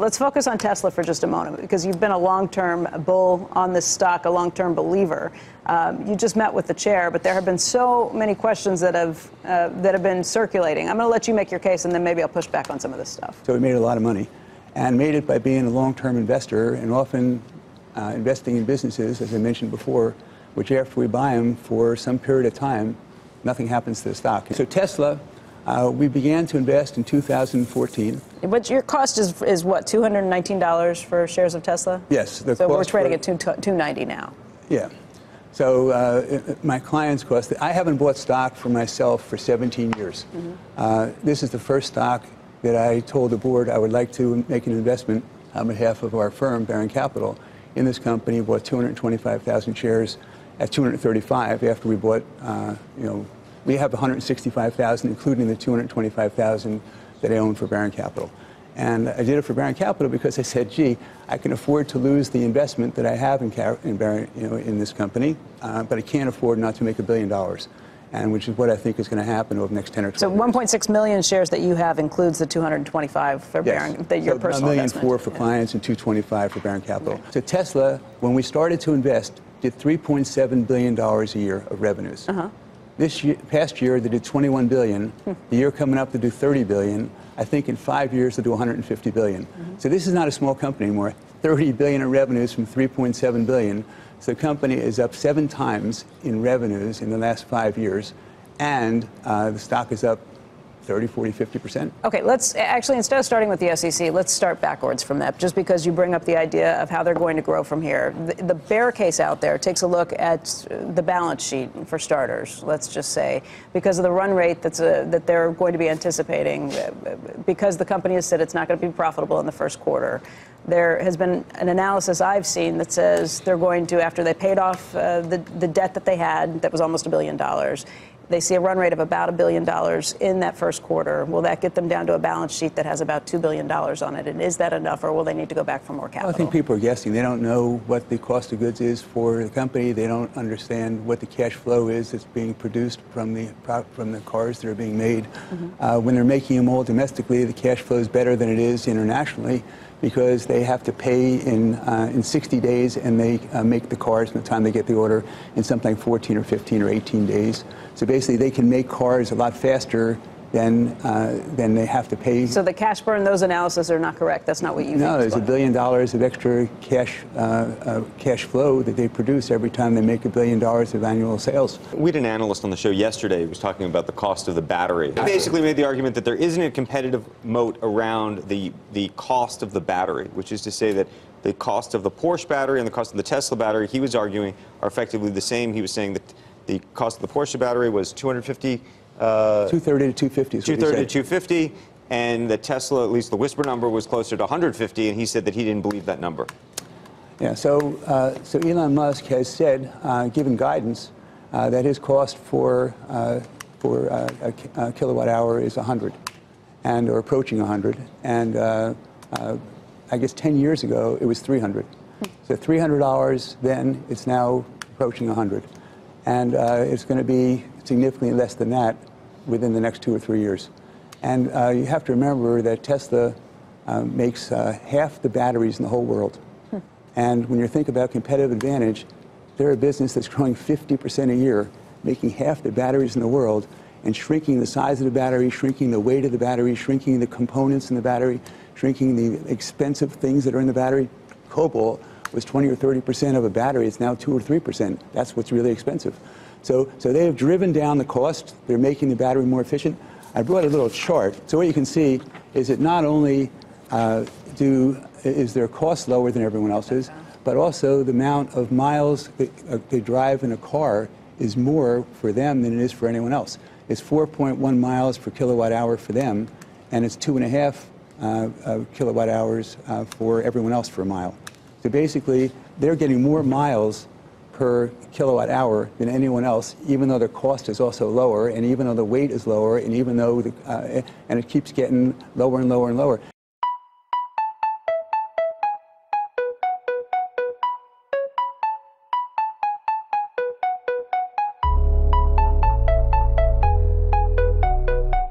Let's focus on Tesla for just a moment, because you've been a long-term bull on this stock, a long-term believer. You just met with the chair, but there have been so many questions that have been circulating. I'm going to let you make your case, and then maybe I'll push back on some of this stuff. So we made a lot of money, and made it by being a long-term investor, and often investing in businesses, as I mentioned before, which after we buy them for some period of time, nothing happens to the stock. So Tesla, we began to invest in 2014. But your cost is what, $219 for shares of Tesla? Yes. So we're trading at $290 now. Yeah. So my clients cost, I haven't bought stock for myself for 17 years. Mm-hmm. This is the first stock that I told the board I would like to make an investment on behalf of our firm, Baron Capital, in this company. Bought 225,000 shares at 235 after we bought, we have 165,000, including the 225,000 that I own for Baron Capital. And I did it for Baron Capital because I said, gee, I can afford to lose the investment that I have in Baron, in this company, but I can't afford not to make $1 billion, and which is what I think is going to happen over the next 10 or 12 years. So 1.6 million shares that you have includes the 225 for Baron, that your personal investment. 1.4 million for clients and 225 for Baron Capital. Right. So Tesla, when we started to invest, did $3.7 billion a year of revenues. This past year, they did $21 billion. The year coming up, they do $30 billion. I think in 5 years, they'll do $150 billion. So this is not a small company anymore. $30 billion in revenues from $3.7 billion. So the company is up 7 times in revenues in the last 5 years. And the stock is up 30, 40, 50%. Okay, let's actually, instead of starting with the SEC, let's start backwards from that, just because you bring up the idea of how they're going to grow from here. The bear case out there takes a look at the balance sheet, for starters, let's just say, because of the run rate that they're going to be anticipating, because the company has said it's not going to be profitable in the first quarter. There has been an analysis I've seen that says they're going to, after they paid off the debt that they had, that was almost $1 billion, they see a run rate of about $1 billion in that first quarter. Will that get them down to a balance sheet that has about $2 billion on it? And is that enough, or will they need to go back for more capital? Well, I think people are guessing. They don't know what the cost of goods is for the company. They don't understand what the cash flow is that's being produced from the cars that are being made. When they're making them all domestically, the cash flow is better than it is internationally, because they have to pay in 60 days, and they make the cars from the time they get the order in something like 14 or 15 or 18 days. So basically, they can make cars a lot faster than they have to pay. So the cash burn, those analyses are not correct. That's not what you think. No, there's $1 billion of extra cash flow that they produce every time they make $1 billion of annual sales. We had an analyst on the show yesterday who was talking about the cost of the battery. He basically made the argument that there isn't a competitive moat around the cost of the battery, which is to say that the cost of the Porsche battery and the cost of the Tesla battery, he was arguing, are effectively the same. He was saying that the cost of the Porsche battery was $230 to $250. $230 to $250, and the Tesla, at least the whisper number, was closer to $150, and he said that he didn't believe that number. Yeah. So Elon Musk has said, given guidance, that his cost for a kilowatt hour is 100, or approaching 100, and I guess 10 years ago it was 300. So $300 then, it's now approaching 100. And it's going to be significantly less than that within the next 2 or 3 years. And you have to remember that Tesla makes half the batteries in the whole world. And when you think about competitive advantage, they're a business that's growing 50% a year, making half the batteries in the world, and shrinking the size of the battery, shrinking the weight of the battery, shrinking the components in the battery, shrinking the expensive things that are in the battery. Cobalt was 20 or 30% of a battery. It's now 2 or 3%. That's what's really expensive. So they have driven down the cost. They're making the battery more efficient. I brought a little chart. So what you can see is that not only is their cost lower than everyone else's, but also the amount of miles they drive in a car is more for them than it is for anyone else. It's 4.1 miles per kilowatt hour for them, and it's 2.5 kilowatt hours for everyone else for a mile. So basically, they're getting more miles per kilowatt hour than anyone else, even though their cost is also lower, and even though the weight is lower, and even though and it keeps getting lower and lower and lower.